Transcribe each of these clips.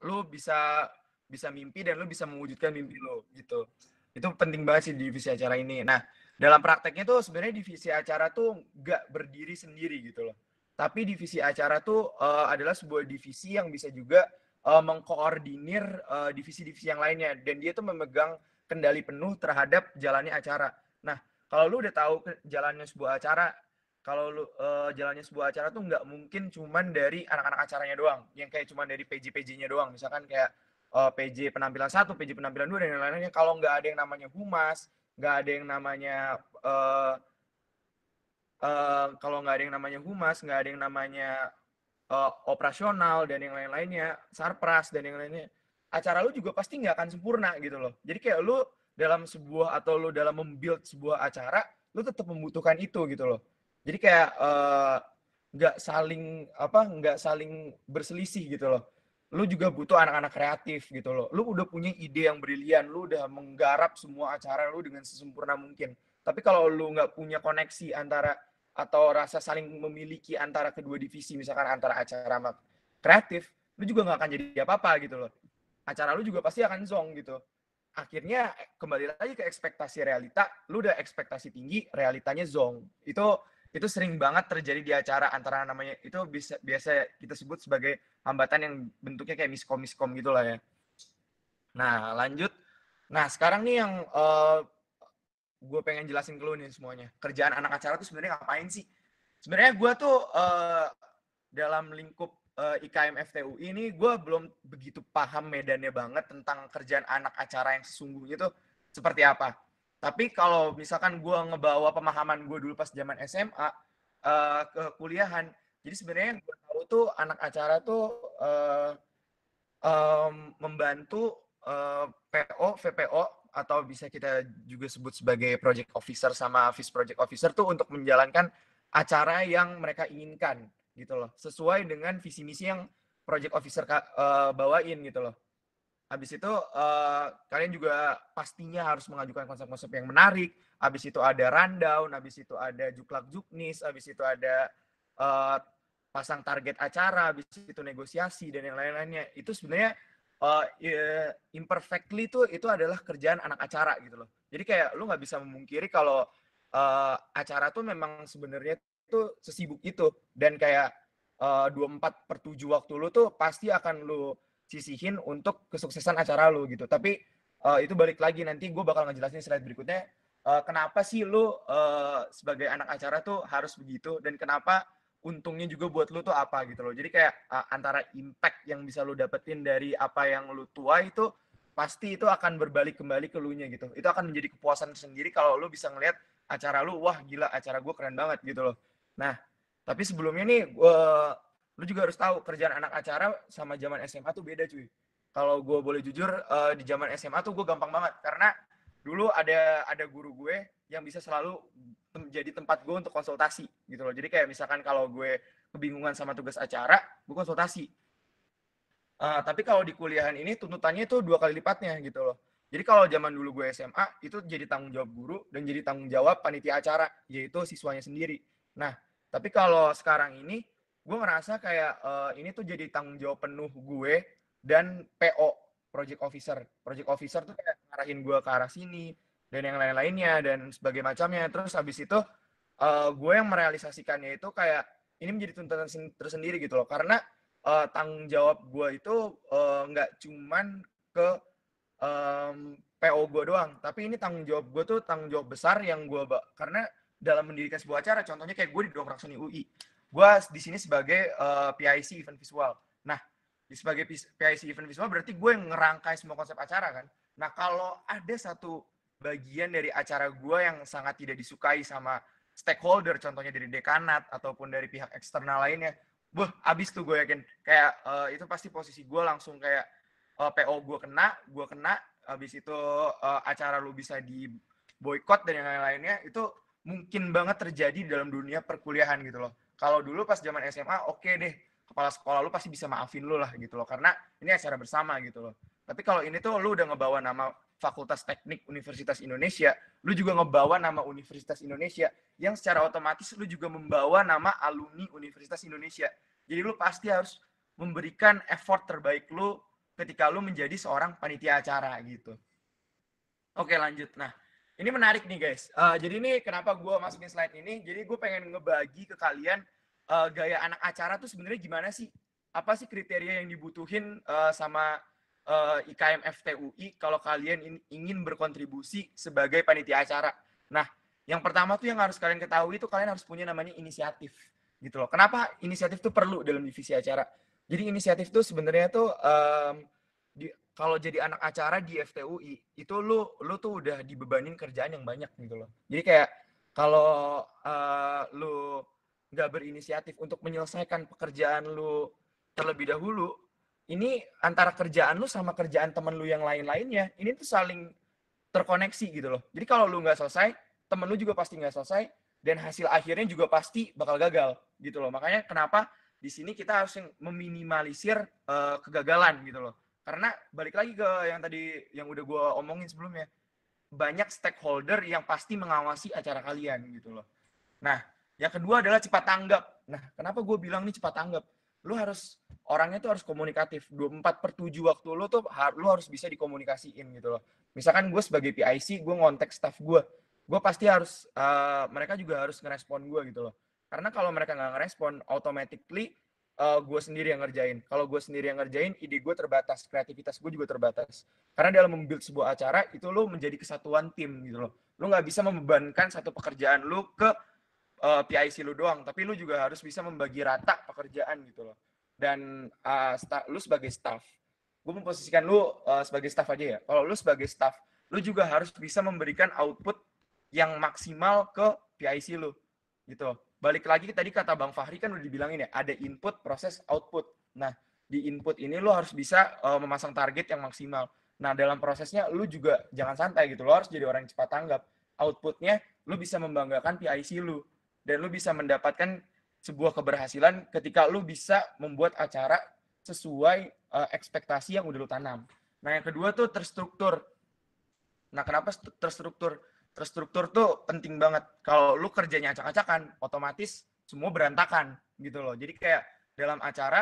lu bisa mimpi dan lu bisa mewujudkan mimpi lu gitu. Itu penting banget sih di divisi acara ini. Nah, dalam prakteknya tuh sebenarnya divisi acara tuh nggak berdiri sendiri gitu loh. Tapi divisi acara tuh adalah sebuah divisi yang bisa juga mengkoordinir divisi-divisi yang lainnya, dan dia tuh memegang kendali penuh terhadap jalannya acara. Nah, kalau lu udah tahu jalannya sebuah acara, kalau lu jalannya sebuah acara tuh nggak mungkin cuman dari anak-anak acaranya doang, yang kayak cuman dari PJ-PJ-nya doang. Misalkan kayak PJ penampilan 1, PJ penampilan 2, dan lain-lainnya. Kalau nggak ada yang namanya humas, nggak ada yang namanya kalau nggak ada yang namanya humas, nggak ada yang namanya operasional dan yang lain-lainnya, sarpras dan yang lainnya, acara lu juga pasti nggak akan sempurna gitu loh. Jadi kayak lu dalam sebuah atau lu dalam membuild sebuah acara, lu tetap membutuhkan itu gitu loh. Jadi kayak nggak saling berselisih gitu loh. Lu juga butuh anak-anak kreatif gitu loh. Lu udah punya ide yang brilian, lu udah menggarap semua acara lu dengan sesempurna mungkin. Tapi kalau lu nggak punya koneksi antara atau rasa saling memiliki antara kedua divisi, misalkan antara acara sama kreatif, lu juga nggak akan jadi apa-apa gitu loh. Acara lu juga pasti akan zong gitu. Akhirnya kembali lagi ke ekspektasi realita, lu udah ekspektasi tinggi, realitanya zong. Itu sering banget terjadi di acara antara namanya itu biasa kita sebut sebagai hambatan yang bentuknya kayak miskom gitu lah ya. Nah, lanjut. Nah, sekarang nih yang gue pengen jelasin ke lu nih semuanya. Kerjaan anak acara tuh sebenarnya ngapain sih? Sebenarnya gue tuh dalam lingkup IKM FTU ini gue belum begitu paham medannya banget tentang kerjaan anak acara yang sesungguhnya tuh seperti apa. Tapi kalau misalkan gue ngebawa pemahaman gue dulu pas zaman SMA ke kuliahan, jadi sebenarnya yang gue tahu tuh anak acara tuh membantu PO, VPO, atau bisa kita juga sebut sebagai project officer sama vice project officer tuh untuk menjalankan acara yang mereka inginkan gitu loh, sesuai dengan visi misi yang project officer bawain gitu loh. Habis itu kalian juga pastinya harus mengajukan konsep-konsep yang menarik. Habis itu ada rundown, habis itu ada juklak juknis, habis itu ada uh, pasang target acara, habis itu negosiasi dan yang lain-lainnya. Itu sebenarnya imperfectly itu adalah kerjaan anak acara gitu loh. Jadi kayak lu nggak bisa memungkiri kalau acara tuh memang sebenarnya tuh sesibuk itu, dan kayak 24/7 waktu lu tuh pasti akan lu sisihin untuk kesuksesan acara lu gitu. Tapi itu balik lagi, nanti gue bakal ngejelasin slide berikutnya kenapa sih lu sebagai anak acara tuh harus begitu, dan kenapa untungnya juga buat lu tuh apa gitu loh. Jadi kayak antara impact yang bisa lu dapetin dari apa yang lu tuai itu pasti itu akan berbalik kembali ke lu nya gitu. Itu akan menjadi kepuasan sendiri kalau lu bisa ngelihat acara lu, wah gila acara gue keren banget gitu loh. Nah, tapi sebelumnya nih lu juga harus tahu kerjaan anak acara sama zaman SMA tuh beda cuy. Kalau gue boleh jujur di zaman SMA tuh gue gampang banget, karena dulu ada guru gue yang bisa selalu jadi tempat gue untuk konsultasi gitu loh. Jadi kayak misalkan kalau gue kebingungan sama tugas acara, gue konsultasi. Tapi kalau di kuliahan ini tuntutannya itu 2 kali lipatnya gitu loh. Jadi kalau zaman dulu gue SMA itu jadi tanggung jawab guru dan jadi tanggung jawab panitia acara, yaitu siswanya sendiri. Nah, tapi kalau sekarang ini gue ngerasa kayak ini tuh jadi tanggung jawab penuh gue dan PO, project officer. Project officer tuh kayak ngarahin gue ke arah sini dan yang lain-lainnya dan sebagai macamnya. Terus habis itu gue yang merealisasikannya itu kayak ini menjadi tuntutan tersendiri gitu loh, karena tanggung jawab gue itu nggak cuman ke PO gue doang, tapi ini tanggung jawab gue tuh tanggung jawab besar yang gue karena dalam mendirikan sebuah acara, contohnya kayak gue di Dongkrak Seni UI, gue di sini sebagai PIC event visual. Nah, sebagai PIC event visual berarti gue yang ngerangkai semua konsep acara kan. Nah, kalau ada satu bagian dari acara gue yang sangat tidak disukai sama stakeholder, contohnya dari dekanat ataupun dari pihak eksternal lainnya, abis tuh gue yakin kayak itu pasti posisi gue langsung kayak PO gue kena, habis itu acara lu bisa di boykot dan yang lain-lainnya. Itu mungkin banget terjadi dalam dunia perkuliahan gitu loh. Kalau dulu pas zaman SMA oke deh, kepala sekolah lu pasti bisa maafin lu lah gitu loh, karena ini acara bersama gitu loh. Tapi kalau ini tuh lu udah ngebawa nama Fakultas Teknik Universitas Indonesia, lu juga ngebawa nama Universitas Indonesia, yang secara otomatis lu juga membawa nama alumni Universitas Indonesia. Jadi lu pasti harus memberikan effort terbaik lu ketika lu menjadi seorang panitia acara gitu. Oke, lanjut. Nah, ini menarik nih guys. Jadi ini kenapa gue masukin slide ini? Jadi gue pengen ngebagi ke kalian gaya anak acara tuh sebenarnya gimana sih? Apa sih kriteria yang dibutuhin sama IKM FTUI kalau kalian ingin berkontribusi sebagai panitia acara? Nah, yang pertama tuh yang harus kalian ketahui itu kalian harus punya namanya inisiatif, gitu loh. Kenapa inisiatif tuh perlu dalam divisi acara? Jadi inisiatif tuh sebenarnya tuh kalau jadi anak acara di FTUI itu lu tuh udah dibebanin kerjaan yang banyak gitu loh. Jadi kayak kalau lu nggak berinisiatif untuk menyelesaikan pekerjaan lu terlebih dahulu, ini antara kerjaan lu sama kerjaan temen lu yang lain-lainnya, ini tuh saling terkoneksi gitu loh. Jadi kalau lu nggak selesai, temen lu juga pasti nggak selesai, dan hasil akhirnya juga pasti bakal gagal gitu loh. Makanya kenapa di sini kita harus meminimalisir kegagalan gitu loh. Karena balik lagi ke yang tadi yang udah gue omongin sebelumnya, banyak stakeholder yang pasti mengawasi acara kalian gitu loh. Nah, yang kedua adalah cepat tanggap. Nah, kenapa gue bilang nih cepat tanggap? Lu harus, orangnya tuh harus komunikatif. 24/7 waktu lu tuh lu harus bisa dikomunikasiin gitu loh. Misalkan gue sebagai PIC, gue ngontek staff gue pasti harus, mereka juga harus ngerespon gue gitu loh. Karena kalau mereka nggak ngerespon, automatically gue sendiri yang ngerjain. Kalau gue sendiri yang ngerjain, ide gue terbatas, kreativitas gue juga terbatas. Karena dalam membuild sebuah acara, itu lo menjadi kesatuan tim gitu loh. Lo nggak bisa membebankan satu pekerjaan lo ke PIC lu doang, tapi lu juga harus bisa membagi rata pekerjaan gitu loh. Dan lu sebagai staff, gue memposisikan lu sebagai staff aja ya. Kalau lu sebagai staff, lu juga harus bisa memberikan output yang maksimal ke PIC lu gitu. Balik lagi tadi kata Bang Fahri kan udah dibilangin ya, ada input, proses, output. Nah, di input ini lu harus bisa memasang target yang maksimal. Nah, dalam prosesnya lu juga jangan santai gitu. Lu harus jadi orang yang cepat tanggap. Outputnya lu bisa membanggakan PIC lu. Dan lu bisa mendapatkan sebuah keberhasilan ketika lu bisa membuat acara sesuai ekspektasi yang udah lu tanam. Nah, yang kedua tuh terstruktur. Nah, kenapa terstruktur? Terstruktur tuh penting banget. Kalau lu kerjanya acak-acakan, otomatis semua berantakan gitu loh. Jadi kayak dalam acara,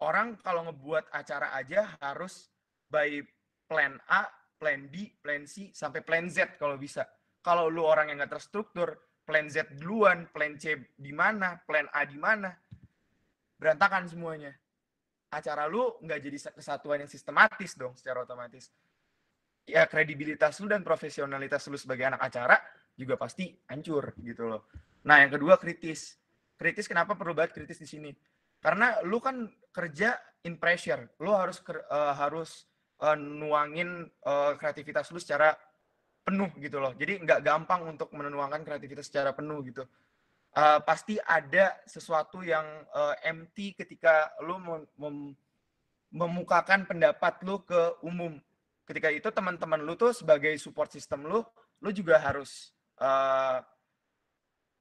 orang kalau ngebuat acara aja harus by plan A, plan B, plan C, sampai plan Z kalau bisa. Kalau lu orang yang nggak terstruktur, plan Z duluan, plan C di mana, plan A di mana, berantakan semuanya. Acara lu nggak jadi kesatuan yang sistematis dong secara otomatis. Ya kredibilitas lu dan profesionalitas lu sebagai anak acara juga pasti hancur gitu loh. Nah, yang kedua kritis. Kritis kenapa perlu banget kritis di sini? Karena lu kan kerja in pressure. Lu harus nuangin kreativitas lu secara penuh gitu loh. Jadi nggak gampang untuk menuangkan kreativitas secara penuh gitu. Pasti ada sesuatu yang empty ketika lu memukakan pendapat lu ke umum. Ketika itu teman-teman lu tuh sebagai support system lu juga harus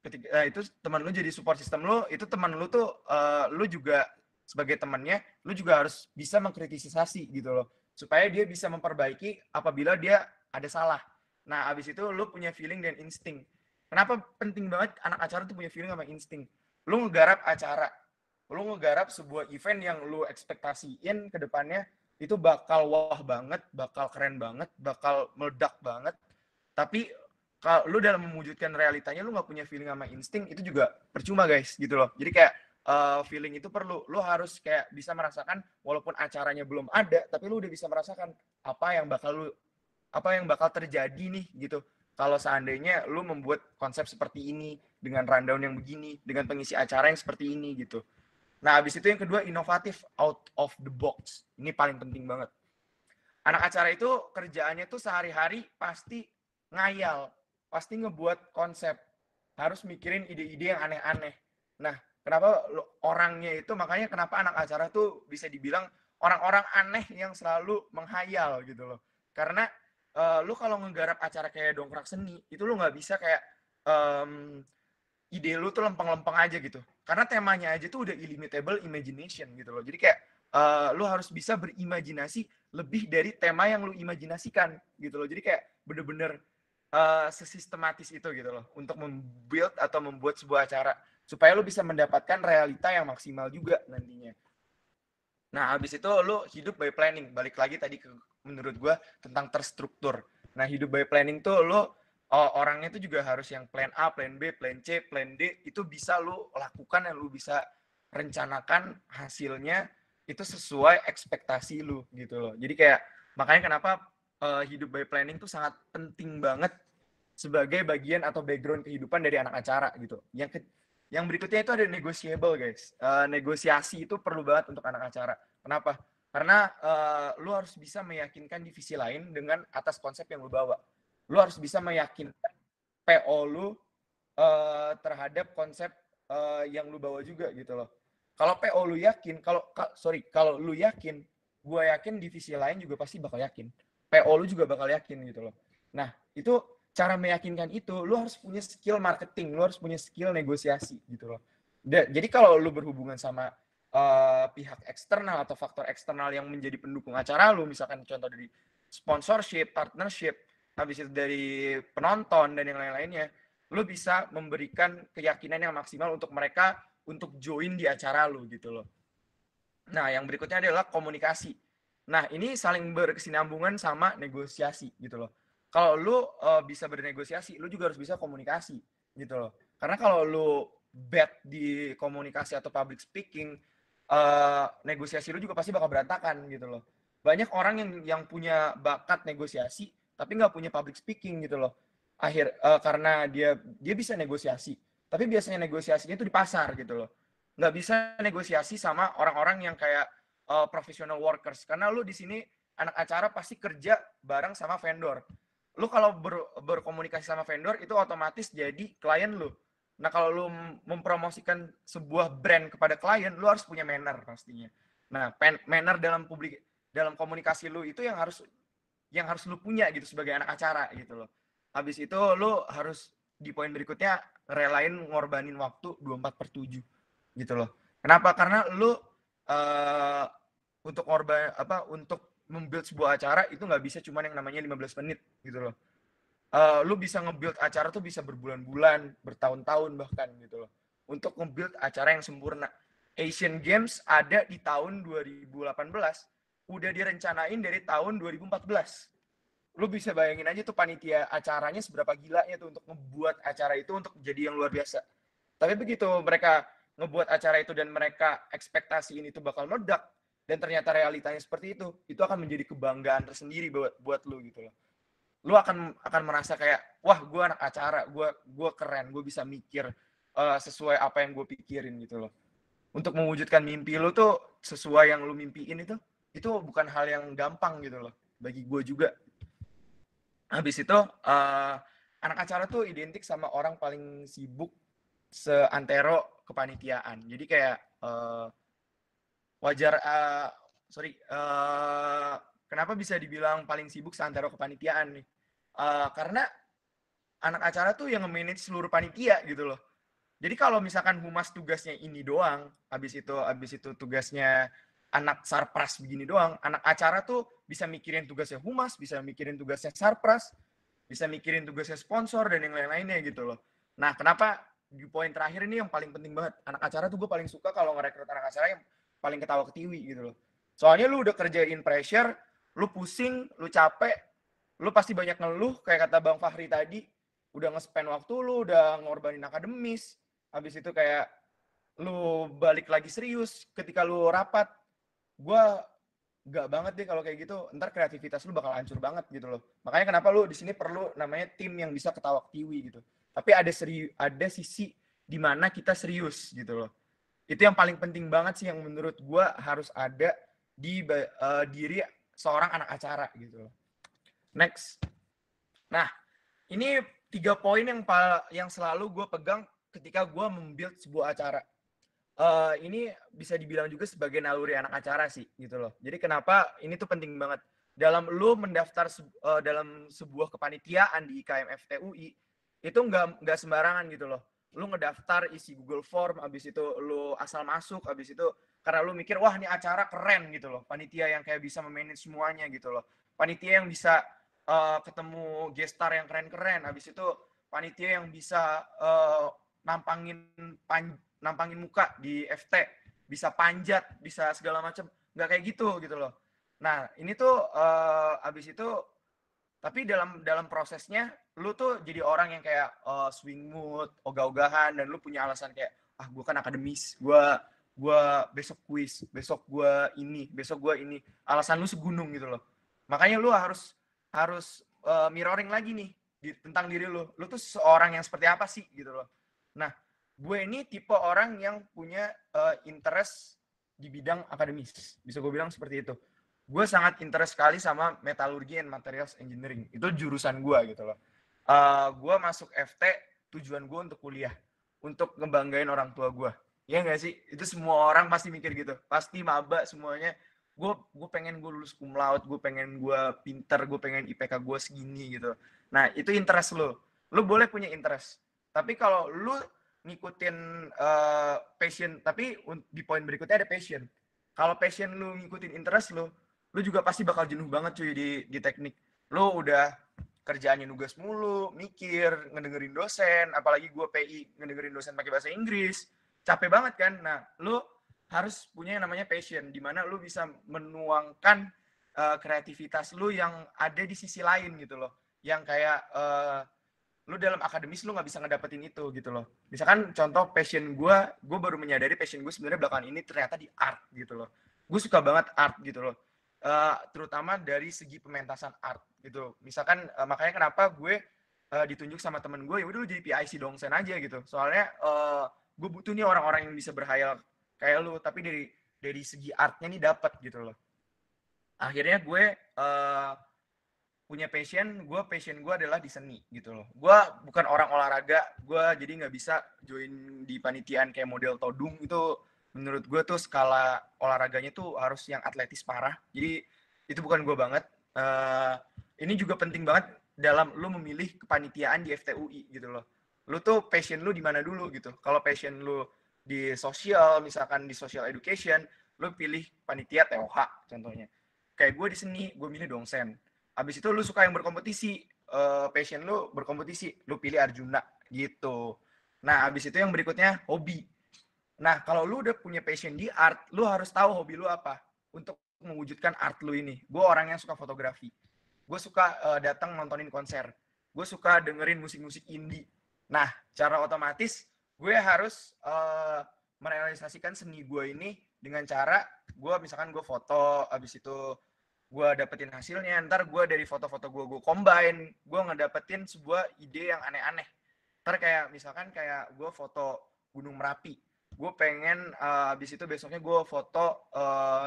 ketika itu teman lu jadi support system lu, itu teman lu tuh lu juga sebagai temannya, lu juga harus bisa mengkritisasi gitu loh. Supaya dia bisa memperbaiki apabila dia ada salah. Nah, abis itu lu punya feeling dan insting. Kenapa penting banget anak acara tuh punya feeling sama insting? Lu ngegarap acara, lu ngegarap sebuah event yang lu ekspektasiin ke depannya itu bakal wah banget, bakal keren banget, bakal meledak banget. Tapi kalau lu dalam mewujudkan realitanya lu nggak punya feeling sama insting, itu juga percuma guys gitu loh. Jadi kayak feeling itu perlu. Lu harus kayak bisa merasakan walaupun acaranya belum ada, tapi lu udah bisa merasakan apa yang bakal terjadi nih gitu. Kalau seandainya lu membuat konsep seperti ini dengan rundown yang begini, dengan pengisi acara yang seperti ini gitu. Nah, habis itu yang kedua inovatif, out of the box. Ini paling penting banget. Anak acara itu kerjaannya tuh sehari-hari pasti ngayal, pasti ngebuat konsep, harus mikirin ide-ide yang aneh-aneh. Nah, kenapa orangnya itu, makanya kenapa anak acara tuh bisa dibilang orang-orang aneh yang selalu menghayal gitu loh. Karena lu kalau ngegarap acara kayak dongkrak seni, itu lu nggak bisa kayak ide lu tuh lempeng-lempeng aja gitu. Karena temanya aja tuh udah illimitable imagination gitu loh. Jadi kayak lu harus bisa berimajinasi lebih dari tema yang lu imajinasikan gitu loh. Jadi kayak bener-bener sesistematis itu gitu loh untuk membuild atau membuat sebuah acara supaya lu bisa mendapatkan realita yang maksimal juga nantinya. Nah, habis itu lu hidup by planning. Balik lagi tadi ke menurut gua tentang terstruktur. Nah, hidup by planning tuh lu orangnya tuh juga harus yang plan A, plan B, plan C, plan D itu bisa lu lakukan dan lu bisa rencanakan hasilnya itu sesuai ekspektasi lu gitu loh. Jadi kayak makanya kenapa hidup by planning tuh sangat penting banget sebagai bagian atau background kehidupan dari anak acara gitu. Yang berikutnya itu ada negotiable guys. Negosiasi itu perlu banget untuk anak acara. Kenapa? Karena lu harus bisa meyakinkan divisi lain dengan atas konsep yang lu bawa. Lu harus bisa meyakinkan PO lu terhadap konsep yang lu bawa juga gitu loh. Kalau PO lu yakin, kalau lu yakin, gue yakin divisi lain juga pasti bakal yakin. PO lu juga bakal yakin gitu loh. Nah, itu cara meyakinkan itu, lu harus punya skill marketing, lu harus punya skill negosiasi gitu loh. Jadi kalau lu berhubungan sama pihak eksternal atau faktor eksternal yang menjadi pendukung acara lu, misalkan contoh dari sponsorship, partnership, habis itu dari penonton dan yang lain-lainnya, lu bisa memberikan keyakinan yang maksimal untuk mereka untuk join di acara lu gitu loh. Nah, yang berikutnya adalah komunikasi. Nah, ini saling berkesinambungan sama negosiasi gitu loh. Kalau lu bisa bernegosiasi, lu juga harus bisa komunikasi gitu loh. Karena kalau lu bad di komunikasi atau public speaking, negosiasi lu juga pasti bakal berantakan gitu loh. Banyak orang yang punya bakat negosiasi tapi nggak punya public speaking gitu loh. Karena dia bisa negosiasi, tapi biasanya negosiasinya itu di pasar gitu loh. Nggak bisa negosiasi sama orang-orang yang kayak professional workers, karena lu di sini anak acara pasti kerja bareng sama vendor. Lu kalau berkomunikasi sama vendor itu otomatis jadi klien lu. Nah, kalau lu mempromosikan sebuah brand kepada klien, lu harus punya manner pastinya. Nah, manner dalam komunikasi lu itu yang harus lu punya gitu sebagai anak acara gitu loh. Habis itu lu harus di poin berikutnya relain ngorbanin waktu 24/7 gitu loh. Kenapa? Karena lu uh, untuk membuild sebuah acara itu nggak bisa cuma yang namanya 15 menit gitu loh. Lu bisa nge-build acara tuh bisa berbulan-bulan, bertahun-tahun bahkan gitu loh. Untuk nge-build acara yang sempurna. Asian Games ada di tahun 2018, udah direncanain dari tahun 2014. Lu bisa bayangin aja tuh panitia acaranya seberapa gilanya tuh untuk ngebuat acara itu untuk jadi yang luar biasa. Tapi begitu mereka ngebuat acara itu dan mereka ekspektasi ini tuh bakal meledak dan ternyata realitanya seperti itu akan menjadi kebanggaan tersendiri buat lu gitu loh. Lu akan merasa kayak wah gue anak acara, gue keren, gue bisa mikir sesuai apa yang gue pikirin gitu loh. Untuk mewujudkan mimpi lu tuh sesuai yang lu mimpiin itu bukan hal yang gampang gitu loh bagi gue juga. Habis itu anak acara tuh identik sama orang paling sibuk seantero kepanitiaan. Jadi kayak wajar kenapa bisa dibilang paling sibuk seantero kepanitiaan nih? Karena anak acara tuh yang nge-manage seluruh panitia gitu loh. Jadi kalau misalkan humas tugasnya ini doang, habis itu tugasnya anak sarpras begini doang, anak acara tuh bisa mikirin tugasnya humas, bisa mikirin tugasnya sarpras, bisa mikirin tugasnya sponsor dan yang lain-lainnya gitu loh. Nah, kenapa di poin terakhir ini yang paling penting banget? Anak acara tuh gue paling suka kalau ngerekrut anak acara yang paling ketawa ketiwi gitu loh. Soalnya lu udah kerjain pressure, lu pusing, lu capek, lu pasti banyak ngeluh kayak kata Bang Fahri tadi, udah nge-spend waktu lu, udah ngorbanin akademis, habis itu kayak lu balik lagi serius ketika lu rapat. Gue gak banget deh kalau kayak gitu, ntar kreativitas lu bakal hancur banget gitu loh. Makanya kenapa lu di sini perlu namanya tim yang bisa ketawa ketiwi gitu. Tapi ada sisi di mana kita serius gitu loh. Itu yang paling penting banget sih yang menurut gue harus ada di diri seorang anak acara gitu loh. Next. Nah, ini 3 poin yang selalu gue pegang ketika gue membuild sebuah acara. Ini bisa dibilang juga sebagai naluri anak acara sih gitu loh. Jadi kenapa ini tuh penting banget dalam lu mendaftar dalam sebuah kepanitiaan di IKM FTUI itu nggak sembarangan gitu loh. Lu ngedaftar isi Google Form, abis itu lu asal masuk, abis itu karena lu mikir wah ini acara keren gitu loh, panitia yang kayak bisa memanage semuanya gitu loh, panitia yang bisa ketemu gestar yang keren-keren, abis itu panitia yang bisa nampangin muka di FT, bisa panjat, bisa segala macam. nggak kayak gitu loh. Nah ini tuh abis itu tapi dalam prosesnya lu tuh jadi orang yang kayak swing mood, ogah-ogahan, dan lu punya alasan kayak gue kan akademis, gue besok kuis, besok gue ini, besok gue ini. Alasan lu segunung gitu loh. Makanya lu harus mirroring lagi nih tentang diri lu. Lu tuh seorang yang seperti apa sih gitu loh. Nah, gue ini tipe orang yang punya interest di bidang akademis. Bisa gue bilang seperti itu. Gue sangat interest sekali sama metallurgy and materials engineering. Itu jurusan gue gitu loh. Gue masuk FT tujuan gue untuk kuliah, untuk ngebanggain orang tua gue. Ya nggak sih? Itu semua orang pasti mikir gitu. Pasti maba semuanya. Gue pengen gue lulus cum laude, gue pengen gue pinter, gue pengen IPK gue segini gitu. Nah itu interest lo. Lo boleh punya interest. Tapi kalau lo ngikutin passion, tapi di poin berikutnya ada passion. Kalau passion lo ngikutin interest lo juga pasti bakal jenuh banget cuy di teknik. Lo udah kerjaannya nugas mulu, mikir, ngedengerin dosen, apalagi gue PI ngedengerin dosen pakai bahasa Inggris, capek banget kan. Nah, lo harus punya yang namanya passion, di mana lo bisa menuangkan kreativitas lo yang ada di sisi lain gitu loh. Yang kayak lu dalam akademis lu nggak bisa ngedapetin itu gitu loh. Misalkan contoh passion gue baru menyadari passion gue sebenarnya belakangan ini ternyata di art gitu loh. Gue suka banget art gitu loh. Terutama dari segi pementasan art gitu. Misalkan makanya kenapa gue ditunjuk sama temen gue, ya udah lu jadi PIC Dongsen aja gitu. Soalnya gue butuh nih orang-orang yang bisa berhayal kayak lu, tapi dari segi artnya nih dapat gitu loh. Akhirnya gue punya passion gue adalah di seni gitu loh. Gue bukan orang olahraga, gue jadi nggak bisa join di panitiaan kayak model todung. Itu menurut gue tuh skala olahraganya tuh harus yang atletis parah. Jadi itu bukan gue banget. Ini juga penting banget dalam lu memilih kepanitiaan di FTUI gitu loh. Lu tuh passion lu di mana dulu gitu. Kalau passion lu di sosial, misalkan di social education, lu pilih panitia TOH contohnya. Kayak gue di seni, gue milih Dongsen. Abis itu lu suka yang berkompetisi, passion lu berkompetisi, lu pilih Arjuna gitu. Nah, abis itu yang berikutnya hobi. Nah, kalau lu udah punya passion di art, lu harus tahu hobi lu apa untuk mewujudkan art lu ini. Gue orang yang suka fotografi. Gue suka datang nontonin konser. Gue suka dengerin musik-musik indie. Nah, cara otomatis gue harus merealisasikan seni gue ini dengan cara gue misalkan gue foto, abis itu gue dapetin hasilnya, ntar gue dari foto-foto gue combine, gue ngedapetin sebuah ide yang aneh-aneh. Ntar kayak misalkan kayak gue foto Gunung Merapi, gue pengen abis itu besoknya gue foto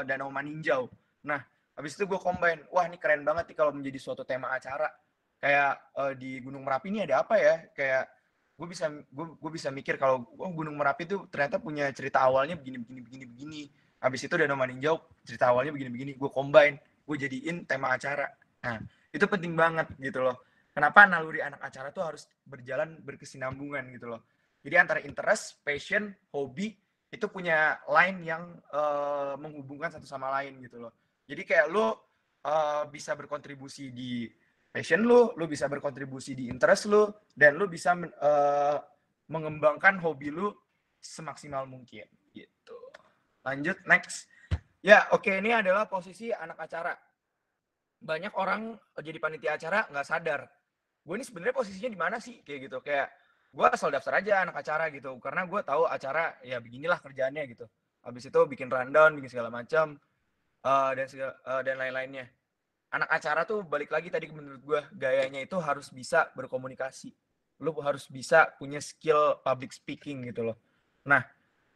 Danau Maninjau. Nah, abis itu gue combine, wah ini keren banget nih kalau menjadi suatu tema acara. Kayak di Gunung Merapi ini ada apa ya? Kayak gue bisa mikir kalau Gunung Merapi itu ternyata punya cerita awalnya begini. Abis itu Danau Maninjau cerita awalnya begini, gue combine, gue jadiin tema acara. Nah, itu penting banget gitu loh. Kenapa naluri anak acara tuh harus berjalan berkesinambungan gitu loh. Jadi antara interest, passion, hobi itu punya line yang menghubungkan satu sama lain gitu loh. Jadi kayak lu bisa berkontribusi di passion lu bisa berkontribusi di interest lu, dan lu bisa mengembangkan hobi lu semaksimal mungkin gitu. Lanjut next. Ya, oke, ini adalah posisi anak acara. Banyak orang jadi panitia acara nggak sadar. Gue ini sebenarnya posisinya di mana sih kayak gitu. Kayak gue asal daftar aja anak acara gitu. Karena gue tahu acara ya beginilah kerjaannya gitu. Habis itu bikin rundown, bikin segala macam dan lain-lainnya. Anak acara tuh balik lagi tadi menurut gue gayanya itu harus bisa berkomunikasi. Lu harus bisa punya skill public speaking gitu loh. Nah,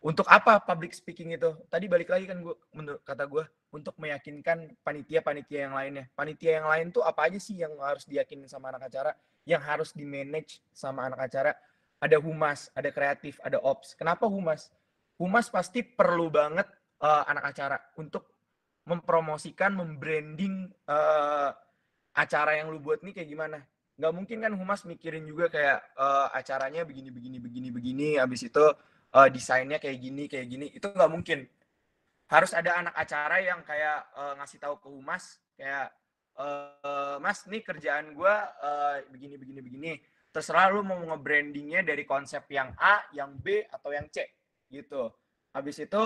untuk apa public speaking itu? Tadi balik lagi kan gue, menurut kata gue, untuk meyakinkan panitia-panitia yang lainnya. Panitia yang lain tuh apa aja sih yang harus diyakinin sama anak acara, yang harus di-manage sama anak acara? Ada humas, ada kreatif, ada ops. Kenapa humas? Humas pasti perlu banget anak acara untuk mempromosikan, membranding acara yang lu buat nih kayak gimana. Nggak mungkin kan humas mikirin juga kayak acaranya begini, habis itu desainnya kayak gini, itu nggak mungkin. Harus ada anak acara yang kayak ngasih tahu ke humas kayak mas nih kerjaan gue begini, terserah lu mau nge-brandingnya dari konsep yang A, yang B, atau yang C gitu. Habis itu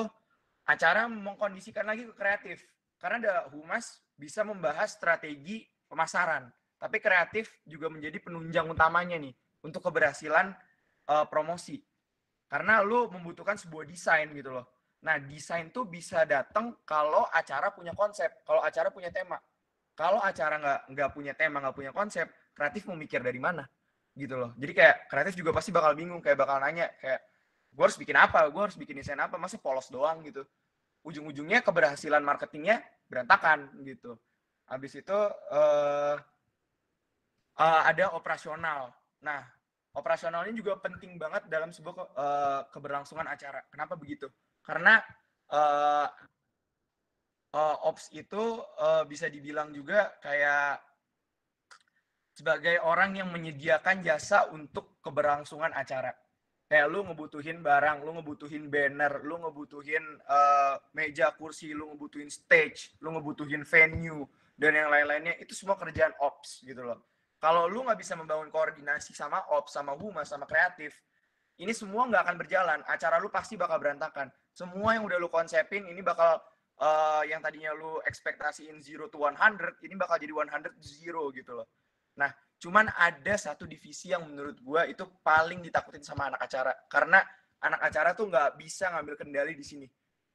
acara mengkondisikan lagi ke kreatif. Karena ada humas bisa membahas strategi pemasaran, tapi kreatif juga menjadi penunjang utamanya nih untuk keberhasilan promosi. Karena lu membutuhkan sebuah desain gitu loh. Nah, desain tuh bisa datang kalau acara punya konsep, kalau acara punya tema. Kalau acara nggak punya tema, nggak punya konsep, kreatif mau mikir dari mana gitu loh. Jadi kayak kreatif juga pasti bakal bingung, kayak bakal nanya kayak gue harus bikin apa, gue harus bikin desain apa, masa polos doang gitu. Ujung-ujungnya keberhasilan marketingnya berantakan gitu. Habis itu ada operasional. Nah, operasional ini juga penting banget dalam sebuah keberlangsungan acara. Kenapa begitu? Karena uh, ops itu bisa dibilang juga kayak sebagai orang yang menyediakan jasa untuk keberlangsungan acara. Kayak lu ngebutuhin barang, lu ngebutuhin banner, lu ngebutuhin meja, kursi, lu ngebutuhin stage, lu ngebutuhin venue, dan yang lain-lainnya. Itu semua kerjaan ops gitu loh. Kalau lu nggak bisa membangun koordinasi sama ops, sama humas, sama kreatif, ini semua nggak akan berjalan. Acara lu pasti bakal berantakan. Semua yang udah lu konsepin ini bakal yang tadinya lu ekspektasiin 0 to 100, ini bakal jadi 100 to 0 gitu loh. Nah, cuman ada satu divisi yang menurut gue itu paling ditakutin sama anak acara. Karena anak acara tuh nggak bisa ngambil kendali di sini,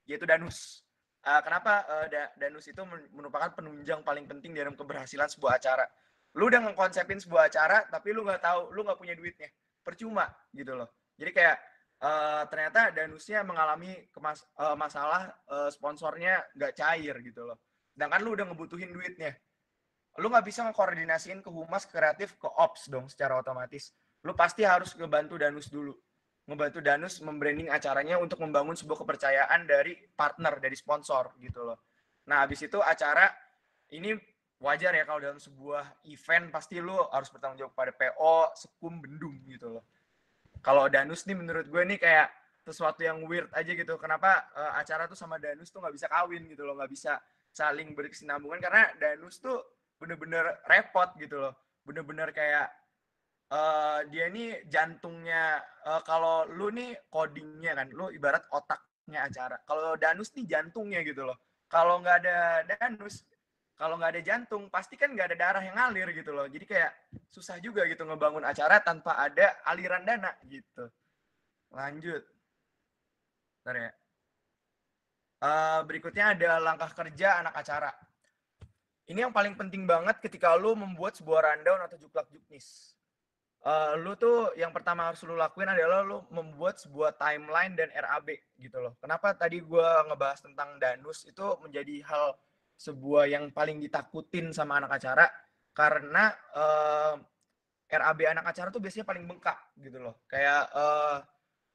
yaitu danus. Kenapa danus itu merupakan penunjang paling penting dalam keberhasilan sebuah acara. Lu udah ngekonsepin sebuah acara, tapi lu nggak tahu, lu nggak punya duitnya. Percuma gitu loh. Jadi kayak ternyata danusnya mengalami masalah sponsornya nggak cair gitu loh. Sedangkan lu udah ngebutuhin duitnya. Lu nggak bisa ngekoordinasiin ke humas, kreatif, ke ops dong secara otomatis. Lu pasti harus ngebantu danus dulu. Ngebantu danus membranding acaranya untuk membangun sebuah kepercayaan dari partner, dari sponsor gitu loh. Nah, habis itu acara ini wajar ya kalau dalam sebuah event pasti lu harus bertanggung jawab pada PO, sekum, bendung gitu loh. Kalau danus nih menurut gue nih kayak sesuatu yang weird aja gitu. Kenapa acara tuh sama danus tuh nggak bisa kawin gitu loh, nggak bisa saling berkesinambungan karena danus tuh bener-bener repot gitu loh. Bener-bener kayak dia ini jantungnya, kalau lu nih codingnya kan, lu ibarat otaknya acara. Kalau danus nih jantungnya gitu loh. Kalau nggak ada danus, kalau nggak ada jantung, pasti kan nggak ada darah yang ngalir gitu loh. Jadi kayak susah juga gitu ngebangun acara tanpa ada aliran dana gitu. Lanjut. Bentar ya. Berikutnya ada langkah kerja anak acara. Ini yang paling penting banget ketika lu membuat sebuah rundown atau juklak juknis. Lu tuh yang pertama harus lu lakuin adalah lu membuat sebuah timeline dan RAB gitu loh. Kenapa tadi gue ngebahas tentang danus itu menjadi hal sebuah yang paling ditakutin sama anak acara karena RAB anak acara tuh biasanya paling bengkak gitu loh. Kayak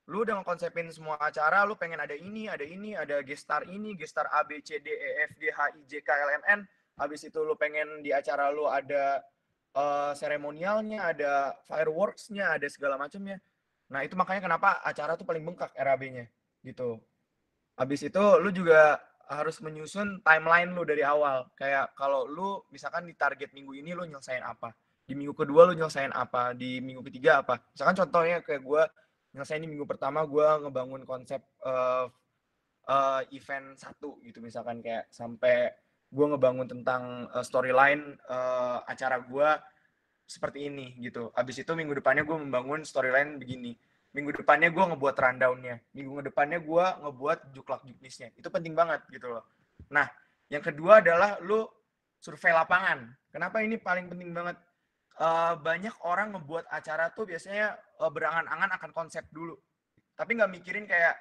lu udah ngekonsepin semua acara, lu pengen ada ini, ada gestar ini, gestar A, B, C, D, E, F, G, H, I, J, K, L, M, N. Habis itu lu pengen di acara lu ada seremonialnya, ada fireworks-nya, ada segala macamnya. Nah, itu makanya kenapa acara tuh paling bengkak RAB-nya gitu. Habis itu lu juga harus menyusun timeline lu dari awal. Kayak kalau lu misalkan di target minggu ini lu nyelesain apa. Di minggu kedua lu nyelesain apa, di minggu ketiga apa. Misalkan contohnya kayak gue nyelesain di minggu pertama gue ngebangun konsep event satu gitu misalkan kayak sampai gue ngebangun tentang storyline acara gue seperti ini gitu. Abis itu minggu depannya gue membangun storyline begini. Minggu depannya gue ngebuat rundownnya. Minggu depannya gue ngebuat juklak juknisnya. Itu penting banget gitu loh. Nah, yang kedua adalah lu survei lapangan. Kenapa ini paling penting banget? Banyak orang ngebuat acara tuh biasanya berangan-angan akan konsep dulu. Tapi nggak mikirin kayak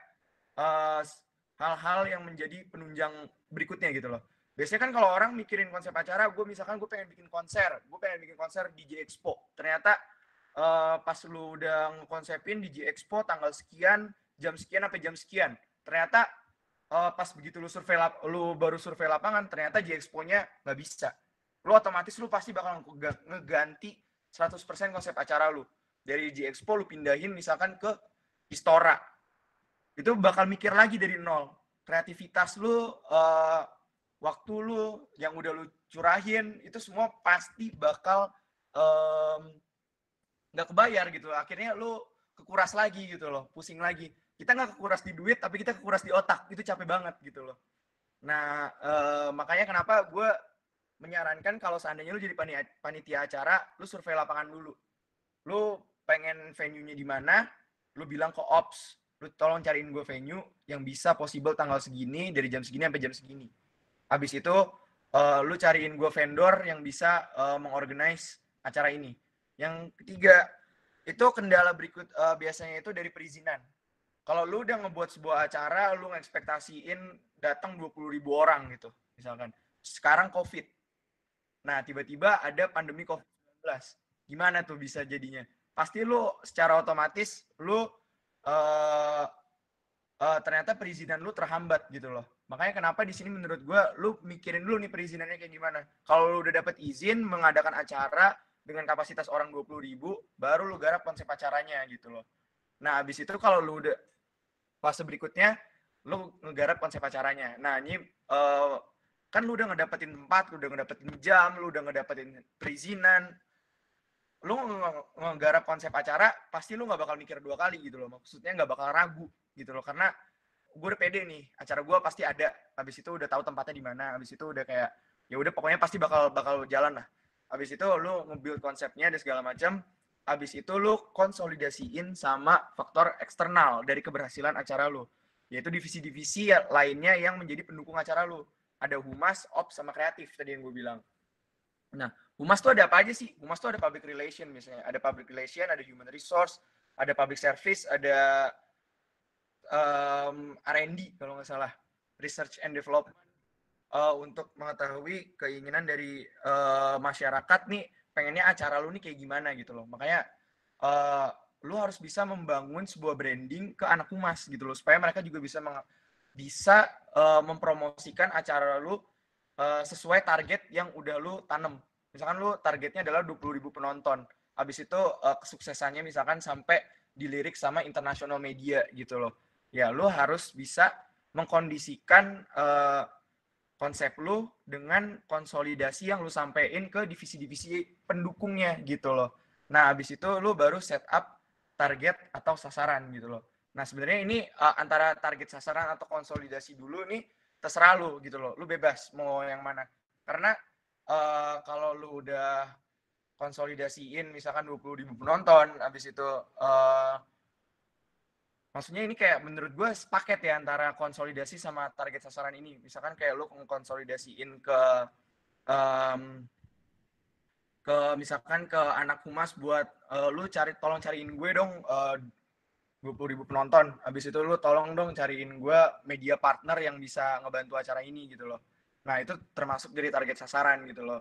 hal-hal yang menjadi penunjang berikutnya gitu loh. Biasanya kan kalau orang mikirin konsep acara, gue pengen bikin konser DJ Expo. Ternyata pas lu udah ngekonsepin DJ Expo tanggal sekian, jam sekian sampai jam sekian. Ternyata pas begitu lu baru survei lapangan, ternyata DJ Expo-nya nggak bisa. Lu otomatis lu pasti bakal ngeganti 100% konsep acara lu. Dari DJ Expo lu pindahin misalkan ke Istora. Itu bakal mikir lagi dari nol. Kreativitas lu, waktu lu yang udah lu curahin itu semua pasti bakal nggak kebayar gitu. Akhirnya lu kekuras lagi gitu loh, pusing lagi. kita nggak kekuras di duit, tapi kita kekuras di otak. Itu capek banget gitu loh. Nah, makanya kenapa gue menyarankan kalau seandainya lu jadi panitia acara, lu survei lapangan dulu. Lu pengen venue-nya di mana, lu bilang ke ops, lu tolong cariin gue venue yang bisa possible tanggal segini, dari jam segini sampai jam segini. Habis itu, lu cariin gue vendor yang bisa mengorganize acara ini. Yang ketiga, itu kendala berikut biasanya itu dari perizinan. Kalau lu udah ngebuat sebuah acara, lu ngekspektasiin datang 20.000 orang gitu, misalkan. Sekarang COVID. Nah, tiba-tiba ada pandemi COVID-19. Gimana tuh bisa jadinya? Pasti lu secara otomatis lu ternyata perizinan lu terhambat gitu loh. Makanya kenapa di sini menurut gue lu mikirin dulu nih perizinannya kayak gimana. Kalau lu udah dapet izin mengadakan acara dengan kapasitas orang 20.000, baru lu garap konsep acaranya gitu loh. Nah, abis itu kalau lu udah fase berikutnya lu ngegarap konsep acaranya. Nah, ini kan lu udah ngedapetin tempat, lu udah ngedapetin jam, lu udah ngedapetin perizinan, lu ngegarap konsep acara, pasti lu nggak bakal mikir 2 kali gitu loh. Maksudnya nggak bakal ragu gitu loh, karena gue udah pede nih, acara gue pasti ada. Habis itu udah tahu tempatnya di mana, habis itu udah kayak ya udah pokoknya pasti bakal jalan lah. Habis itu lu nge-build konsepnya dan segala macam. Habis itu lu konsolidasiin sama faktor eksternal dari keberhasilan acara lu, yaitu divisi-divisi lainnya yang menjadi pendukung acara lu. Ada humas, ops, sama kreatif tadi yang gue bilang. Nah, humas tuh ada apa aja sih? Humas tuh ada public relation misalnya. Ada public relation, ada human resource, ada public service, ada R&D kalau nggak salah, research and development, untuk mengetahui keinginan dari masyarakat nih, pengennya acara lu nih kayak gimana gitu loh. Makanya lu harus bisa membangun sebuah branding ke anak humas gitu loh, supaya mereka juga bisa mempromosikan acara lu sesuai target yang udah lu tanam. Misalkan lu targetnya adalah 20.000 penonton, habis itu kesuksesannya misalkan sampai dilirik sama international media gitu loh. Ya lu harus bisa mengkondisikan konsep lu dengan konsolidasi yang lu sampein ke divisi-divisi pendukungnya gitu loh. Nah, habis itu lu baru set up target atau sasaran gitu loh. Nah, sebenarnya ini antara target sasaran atau konsolidasi dulu nih terserah lu gitu loh. Lu bebas mau yang mana. Karena kalau lu udah konsolidasiin misalkan 20.000 penonton, habis itu maksudnya ini kayak menurut gue sepaket ya antara konsolidasi sama target sasaran ini. Misalkan kayak lu konsolidasiin misalkan ke anak humas buat lu tolong cariin gue dong 20.000 penonton. Habis itu lu tolong dong cariin gue media partner yang bisa ngebantu acara ini gitu loh. Nah, itu termasuk dari target sasaran gitu loh.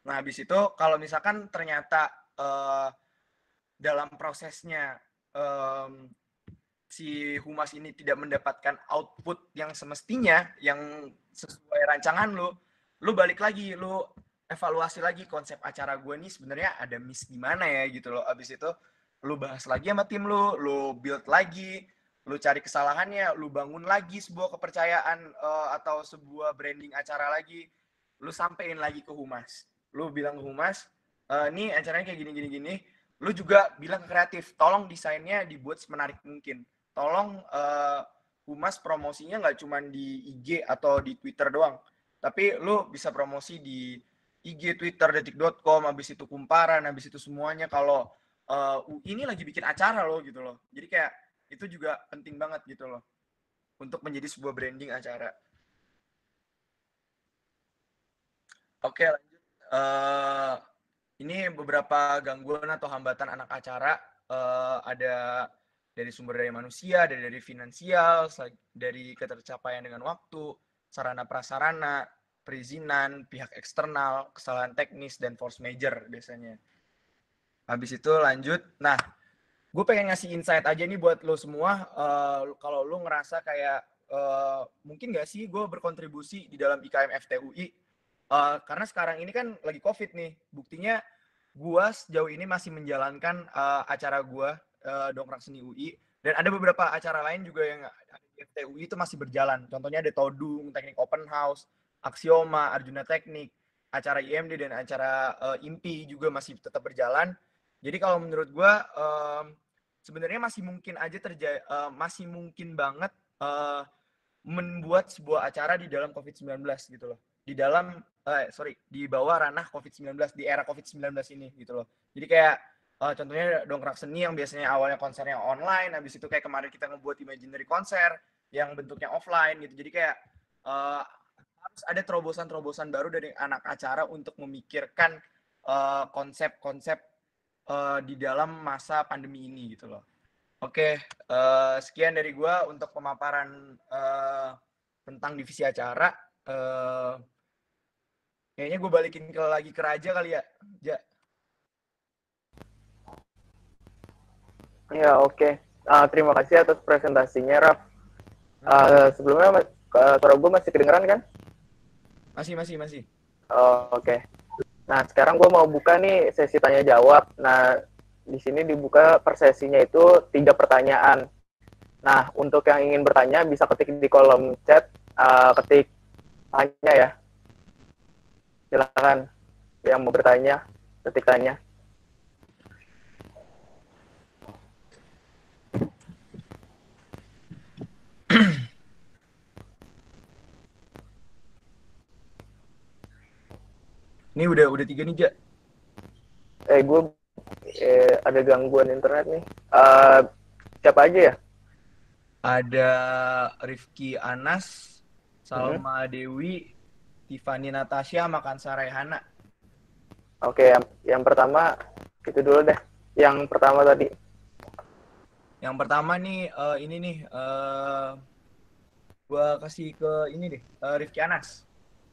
Nah, habis itu kalau misalkan ternyata dalam prosesnya si humas ini tidak mendapatkan output yang semestinya, yang sesuai rancangan lu balik lagi, lu evaluasi lagi konsep acara gue nih sebenarnya ada miss di mana ya gitu loh. Abis itu lu bahas lagi sama tim lu build lagi, lu cari kesalahannya, lu bangun lagi sebuah kepercayaan atau sebuah branding acara lagi, lu sampein lagi ke humas. Lu bilang ke humas, nih acaranya kayak gini, lu juga bilang ke kreatif, tolong desainnya dibuat semenarik mungkin. Tolong humas promosinya nggak cuma di IG atau di Twitter doang, tapi lu bisa promosi di IG, Twitter, detik.com, habis itu Kumparan, habis itu semuanya kalau ini lagi bikin acara loh gitu loh. Jadi kayak itu juga penting banget gitu loh untuk menjadi sebuah branding acara. Oke, lanjut. Ini beberapa gangguan atau hambatan anak acara. Ada dari sumber daya manusia, dari finansial, dari ketercapaian dengan waktu, sarana prasarana, perizinan, pihak eksternal, kesalahan teknis, dan force major biasanya. Habis itu lanjut. Nah, gue pengen ngasih insight aja nih buat lo semua. Kalau lo ngerasa kayak mungkin gak sih gue berkontribusi di dalam IKM FTUI, karena sekarang ini kan lagi COVID nih. Buktinya gue sejauh ini masih menjalankan acara gue Dongkrak Seni UI, dan ada beberapa acara lain juga yang di FTUI itu masih berjalan. Contohnya ada Todung, Teknik Open House, Aksioma, Arjuna Teknik, acara IMD dan acara IMPI juga masih tetap berjalan. Jadi kalau menurut gue sebenarnya masih mungkin aja masih mungkin banget membuat sebuah acara di dalam COVID-19 gitu loh. Di bawah ranah COVID-19, di era COVID-19 ini gitu loh. Jadi kayak contohnya dongkrak seni yang biasanya awalnya konsernya online, habis itu kayak kemarin kita ngebuat imaginary konser yang bentuknya offline gitu. Jadi kayak harus ada terobosan-terobosan baru dari anak acara untuk memikirkan konsep-konsep di dalam masa pandemi ini gitu loh. Oke, sekian dari gue untuk pemaparan tentang divisi acara. Kayaknya gue balikin lagi ke Raja kali ya, Ja. Ya, oke. Terima kasih atas presentasinya, Raf. Sebelumnya suara gue masih kedengeran kan? Masih. Oke. Nah, sekarang gue mau buka nih sesi tanya jawab. Nah, di sini dibuka per sesinya itu 3 pertanyaan. Nah, untuk yang ingin bertanya bisa ketik di kolom chat, ketik tanya ya. Silakan yang mau bertanya, ketik tanya. Ini udah 3 nih, Ja. Gue ada gangguan internet nih. Siapa aja ya? Ada Rifki Anas, Salma Dewi, Tiffany Natasha, Makansa Rehana. Oke, yang pertama itu dulu deh. Yang pertama tadi. Yang pertama nih ini nih gua kasih ke ini deh, Rifki Anas.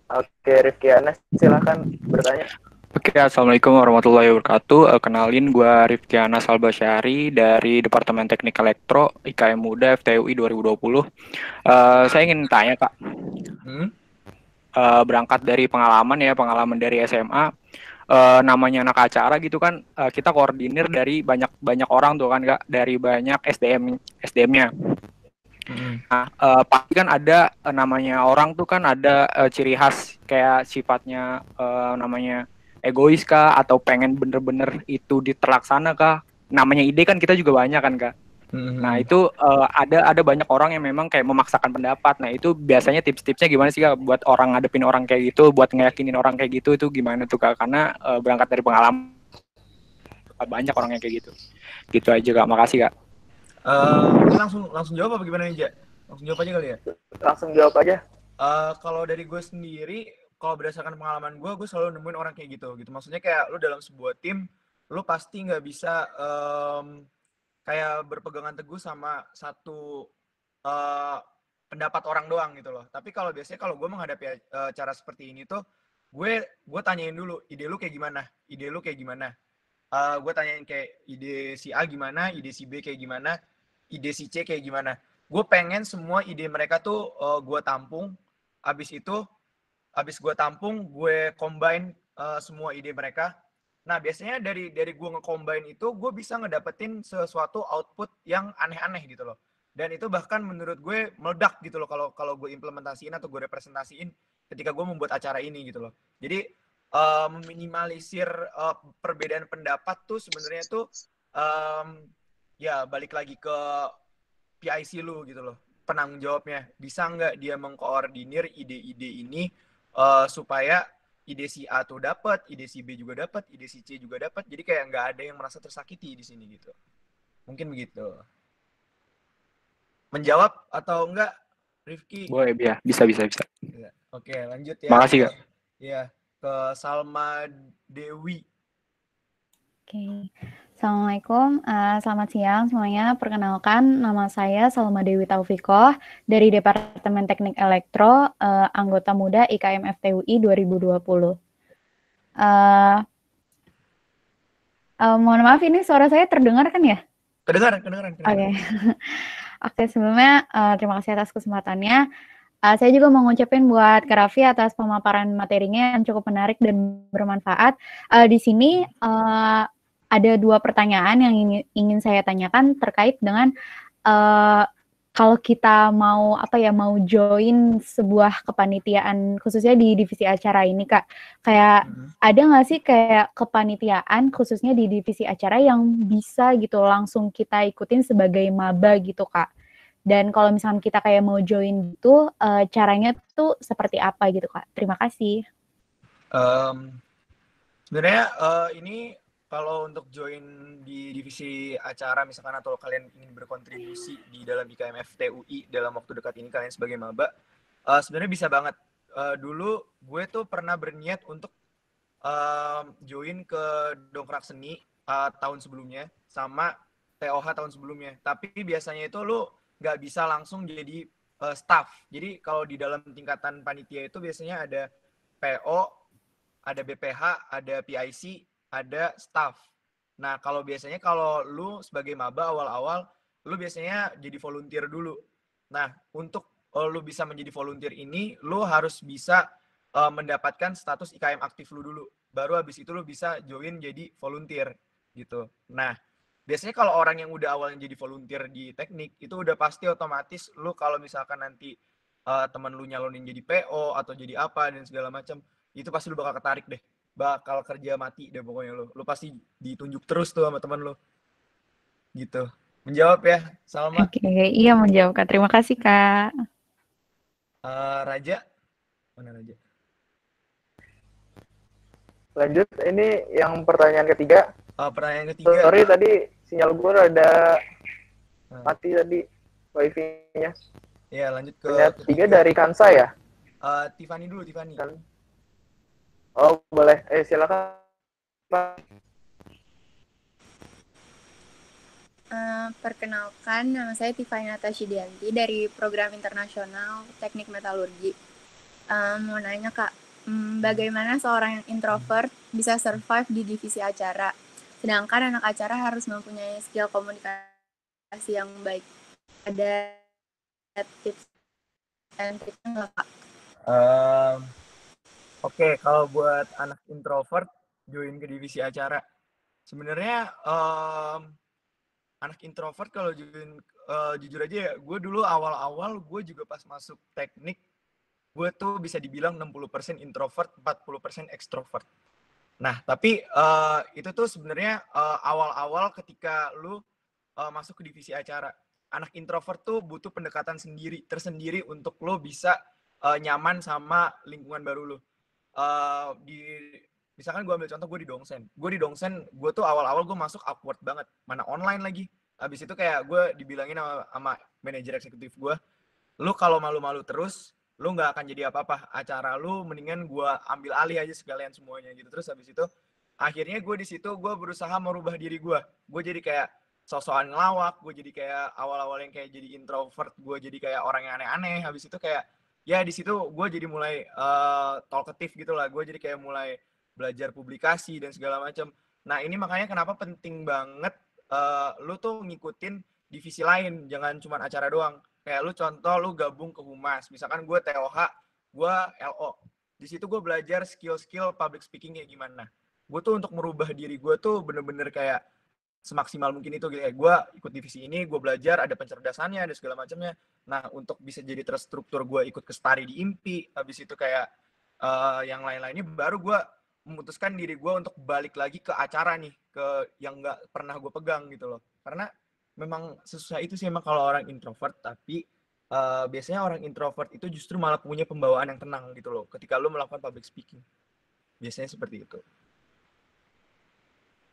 Oke, Rifki Anas, silakan bertanya. Oke, Assalamualaikum warahmatullahi wabarakatuh. Kenalin, gue Rifki Anas Albasyari dari Departemen Teknik Elektro IKM Muda FTUI 2020. Saya ingin tanya, Kak. Berangkat dari pengalaman dari SMA, namanya anak acara gitu kan, kita koordinir dari banyak orang tuh kan, Kak, dari banyak SDM-nya. Nah, pasti kan ada namanya orang tuh kan ada ciri khas kayak sifatnya namanya egois kah atau pengen bener-bener itu terlaksana kah? Namanya ide kan kita juga banyak kan, Kak. Nah, itu ada banyak orang yang memang kayak memaksakan pendapat. Nah, itu biasanya tips-tipsnya gimana sih, Kak, buat orang ngadepin orang kayak gitu, buat ngeyakinin orang kayak gitu itu gimana tuh, Kak? Karena berangkat dari pengalaman banyak orang yang kayak gitu. Gitu aja, Kak. Makasih, Kak. Mungkin langsung jawab apa gimana nih, Ja? Langsung jawab aja kali ya? Langsung jawab aja. Kalau dari gue sendiri, kalau berdasarkan pengalaman gue selalu nemuin orang kayak gitu. Maksudnya kayak lu dalam sebuah tim, lu pasti nggak bisa kayak berpegangan teguh sama satu pendapat orang doang gitu loh. Tapi kalau biasanya kalau gue menghadapi cara seperti ini tuh, gue tanyain dulu, ide lu kayak gimana? Ide lu kayak gimana? Gue tanyain kayak ide si A gimana, ide si B kayak gimana, ide si C kayak gimana. Gue pengen semua ide mereka tuh gue tampung. Abis gue tampung, gue combine semua ide mereka. Nah, biasanya dari gue nge-combine itu, gue bisa ngedapetin sesuatu output yang aneh-aneh gitu loh. Dan itu bahkan menurut gue meledak gitu loh kalau gue implementasiin atau gue representasiin ketika gue membuat acara ini gitu loh. Jadi meminimalisir perbedaan pendapat tuh sebenarnya tuh ya balik lagi ke PIC lu gitu loh, penanggung jawabnya. Bisa nggak dia mengkoordinir ide-ide ini supaya ide si A tuh dapat, ide si B juga dapat, ide si C juga dapat. Jadi kayak nggak ada yang merasa tersakiti di sini gitu. Mungkin begitu. Menjawab atau enggak, Rifki? Boleh, ya. Bisa. Oke, lanjut ya. Makasih, Kak. Ya, ke Salma Dewi. Oke. Assalamualaikum, selamat siang semuanya. Perkenalkan, nama saya Salma Dewi Taufikoh dari Departemen Teknik Elektro, anggota muda IKM FTUI 2020. Mohon maaf, ini suara saya terdengar kan ya? Kedengaran. Oke, sebelumnya terima kasih atas kesempatannya. Saya juga mau ngucapin buat Kak Raffi atas pemaparan materinya yang cukup menarik dan bermanfaat. Di sini ada 2 pertanyaan yang ingin saya tanyakan terkait dengan kalau kita mau mau join sebuah kepanitiaan khususnya di divisi acara ini Kak, kayak ada nggak sih kayak kepanitiaan khususnya di divisi acara yang bisa gitu langsung kita ikutin sebagai maba gitu Kak? Dan kalau misalnya kita kayak mau join gitu, caranya tuh seperti apa gitu Kak? Terima kasih. Sebenarnya ini kalau untuk join di divisi acara misalkan atau kalian ingin berkontribusi di dalam IKM FTUI dalam waktu dekat ini kalian sebagai maba, sebenarnya bisa banget. Dulu gue tuh pernah berniat untuk join ke Dongkrak Seni tahun sebelumnya sama TOH tahun sebelumnya. Tapi biasanya itu lu nggak bisa langsung jadi staff. Jadi kalau di dalam tingkatan panitia itu biasanya ada PO, ada BPH, ada PIC, ada staff. Nah, biasanya kalau lu sebagai maba awal-awal, lu biasanya jadi volunteer dulu. Nah, untuk lu bisa menjadi volunteer ini, lu harus bisa mendapatkan status IKM aktif lu dulu. Baru habis itu lu bisa join jadi volunteer gitu. Nah, biasanya kalau orang yang udah awalnya jadi volunteer di teknik, itu udah pasti otomatis lu kalau misalkan nanti teman lu nyalonin jadi PO atau jadi apa dan segala macam, itu pasti lu bakal ketarik deh, bakal kerja mati deh pokoknya lu pasti ditunjuk terus tuh sama teman lu gitu. Menjawab ya Salma? Oke, iya menjawab Kak, terima kasih Kak. Raja, mana Raja? Lanjut, ini yang pertanyaan ketiga. Pertanyaan ketiga. Sorry tadi sinyal gue ada mati tadi wifi-nya. Ya, lanjut ke pertanyaan ketiga dari Kansa ya? Tiffany dulu, Tiffany. Oh, boleh. Silakan. Perkenalkan, nama saya Tiffany Natashidianti dari Program Internasional Teknik Metalurgi. Mau nanya Kak, bagaimana seorang yang introvert bisa survive di divisi acara, sedangkan anak acara harus mempunyai skill komunikasi yang baik? Ada tips and tricks nggak Kak? Oke, kalau buat anak introvert join ke divisi acara, sebenarnya anak introvert kalau join, jujur aja ya, gue dulu awal-awal gue juga pas masuk teknik, gue tuh bisa dibilang 60% introvert, 40% extrovert. Nah, tapi itu tuh sebenarnya awal-awal ketika lu masuk ke divisi acara. Anak introvert tuh butuh pendekatan tersendiri untuk lo bisa nyaman sama lingkungan baru lo. Misalkan gue ambil contoh, gue di Dongsen, gue tuh awal-awal gue masuk awkward banget, mana online lagi. Habis itu kayak gue dibilangin sama manajer eksekutif gue, lu kalau malu-malu terus, lu nggak akan jadi apa-apa. Acara lu mendingan gue ambil alih aja sekalian semuanya gitu. Terus habis itu, akhirnya gue di situ gue berusaha merubah diri gue. Gue jadi kayak sosokan ngelawak, gue jadi kayak awal-awal yang kayak jadi introvert, gue jadi kayak orang yang aneh-aneh. Habis itu kayak ya di situ gue jadi mulai talkative gitu lah. Gue jadi kayak mulai belajar publikasi dan segala macam. Nah, ini makanya kenapa penting banget lu tuh ngikutin divisi lain, jangan cuma acara doang. Kayak lu contoh lu gabung ke Humas, misalkan gue TOH, gue LO. Di situ gue belajar skill-skill public speaking kayak gimana. Gue tuh untuk merubah diri gue tuh bener-bener kayak semaksimal mungkin itu. Kayak gue ikut divisi ini, gue belajar, ada pencerdasannya, ada segala macamnya. Nah, untuk bisa jadi terstruktur, gue ikut ke Stari di IMPI. Habis itu kayak yang lain-lainnya, baru gue memutuskan diri gue untuk balik lagi ke acara nih, ke yang nggak pernah gue pegang gitu loh. Karena memang sesusah itu sih emang kalau orang introvert, tapi biasanya orang introvert itu justru malah punya pembawaan yang tenang gitu loh ketika lo melakukan public speaking. Biasanya seperti itu.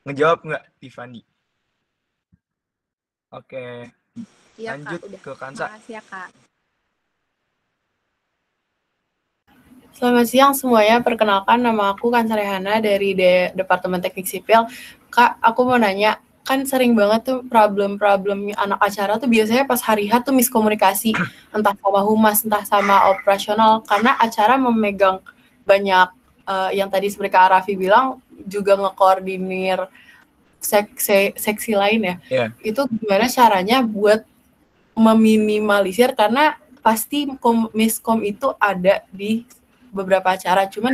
Ngejawab nggak, Tiffany? Oke. Iya, lanjut Kak, udah. ke Kansa. Makasih ya Kak. Selamat siang semuanya, perkenalkan nama aku Kansa Rehana dari Departemen Teknik Sipil. Kak, aku mau nanya, kan sering banget tuh problem-problem anak acara tuh biasanya pas hari H tuh miskomunikasi, entah sama humas, entah sama operasional, karena acara memegang banyak, yang tadi seperti Kak Raffi bilang, juga ngekoordinir seksi lain ya. Yeah. Itu gimana caranya buat meminimalisir, karena pasti miskom itu ada di beberapa acara, cuman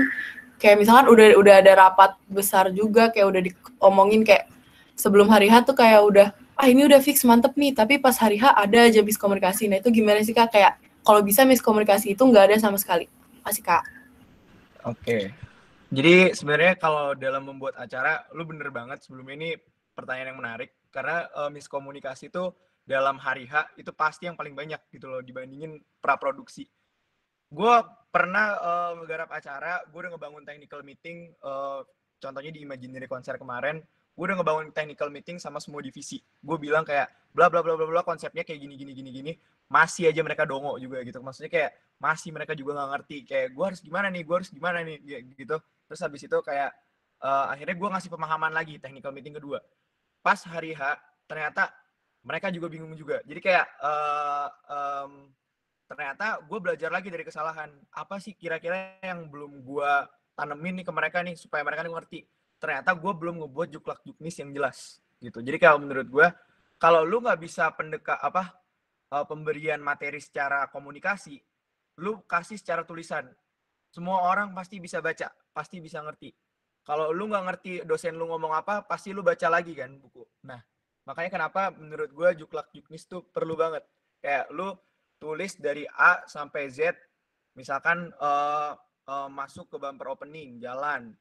kayak misalkan udah ada rapat besar juga, kayak udah diomongin kayak sebelum hari H tuh kayak udah ini udah fix mantep nih, tapi pas hari H ada aja miskomunikasi. Nah itu gimana sih Kak? Kayak kalau bisa miskomunikasi itu nggak ada sama sekali. Makasih Kak. Oke. Jadi sebenarnya kalau dalam membuat acara, lu bener banget sebelum ini pertanyaan yang menarik. Karena miskomunikasi itu dalam hari H itu pasti yang paling banyak gitu loh dibandingin praproduksi. Gue pernah menggarap acara, gue udah ngebangun technical meeting, contohnya di Imaginary Konser kemarin, gue udah ngebangun technical meeting sama semua divisi. Gue bilang kayak bla bla bla bla bla konsepnya kayak gini, masih aja mereka dongo juga gitu. Maksudnya kayak masih mereka juga nggak ngerti kayak gue harus gimana nih gitu. Terus habis itu kayak akhirnya gue ngasih pemahaman lagi technical meeting kedua. Pas hari H ternyata mereka juga bingung juga. Jadi kayak ternyata gue belajar lagi dari kesalahan. Apa sih kira-kira yang belum gue tanemin nih ke mereka nih supaya mereka nih ngerti. Ternyata gue belum ngebuat juklak juknis yang jelas gitu. Jadi kalau menurut gue, kalau lu nggak bisa pemberian materi secara komunikasi, lu kasih secara tulisan. Semua orang pasti bisa baca, pasti bisa ngerti. Kalau lu nggak ngerti dosen lu ngomong apa, pasti lu baca lagi kan buku. Nah, makanya kenapa menurut gue juklak juknis tuh perlu banget. Kayak lu tulis dari A sampai Z, misalkan masuk ke bumper opening, jalan,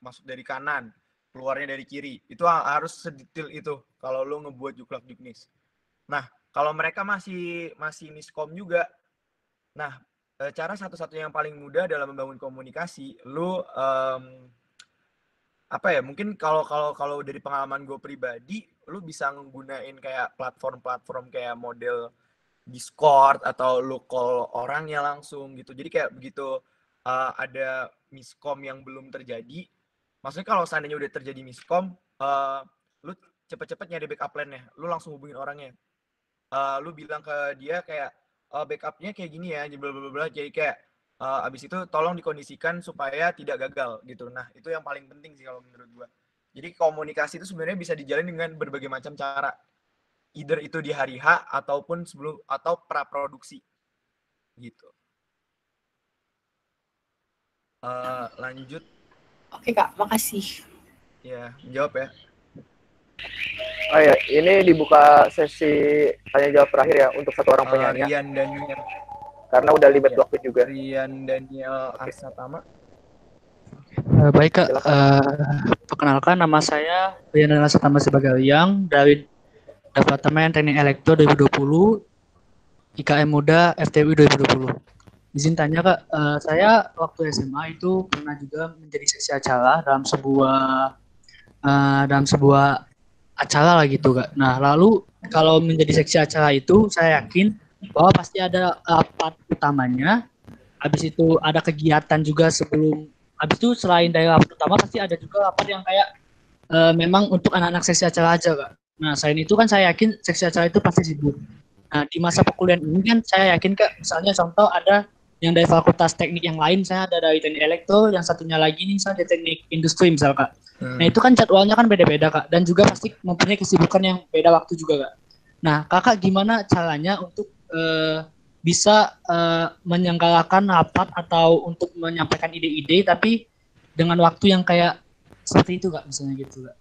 masuk dari kanan, keluarnya dari kiri. Itu harus sedetail itu kalau lu ngebuat juklak juknis. Nah, kalau mereka masih miskom juga, nah cara satu-satunya yang paling mudah dalam membangun komunikasi, lu mungkin kalau dari pengalaman gue pribadi, lu bisa nggunain kayak platform kayak model Discord atau lu call orangnya langsung gitu. Jadi kayak begitu ada miskom yang belum terjadi, maksudnya kalau seandainya udah terjadi miskom, lu cepet-cepet nyari backup plan-nya, lu langsung hubungin orangnya. Lu bilang ke dia kayak backupnya kayak gini ya, bla bla bla. Jadi kayak abis itu tolong dikondisikan supaya tidak gagal gitu. Nah itu yang paling penting sih kalau menurut gua. Jadi komunikasi itu sebenarnya bisa dijalin dengan berbagai macam cara. Either itu di hari H ataupun sebelum atau praproduksi gitu. Lanjut. Oke Kak, makasih. Ya, jawab ya. Oh ya, ini dibuka sesi tanya jawab terakhir ya untuk satu orang penyanyi. Rian Daniel. Karena udah limit waktu juga. Rian Daniel Asatama. Baik Kak, perkenalkan nama saya Rian Daniel Asatama Sibagaliang dari Departemen Teknik Elektro 2020, IKM Muda FTW 2020. Izin tanya Kak, saya waktu SMA itu pernah juga menjadi seksi acara dalam sebuah acara lah gitu Kak. Nah lalu kalau menjadi seksi acara itu saya yakin bahwa pasti ada rapat utamanya, habis itu ada kegiatan juga habis itu selain dari rapat utama pasti ada juga rapat yang kayak memang untuk anak-anak seksi acara aja Kak. Nah selain itu kan saya yakin seksi acara itu pasti sibuk. Nah di masa perkuliahan ini kan saya yakin Kak, misalnya contoh ada yang dari fakultas teknik yang lain, saya ada dari teknik elektro, yang satunya lagi nih saya dari teknik industri misal Kak. Nah itu kan jadwalnya kan beda-beda Kak, dan juga pasti mempunyai kesibukan yang beda waktu juga Kak. Nah Kakak gimana caranya untuk bisa menyelenggarakan rapat atau untuk menyampaikan ide-ide tapi dengan waktu yang kayak seperti itu Kak, misalnya gitu Kak.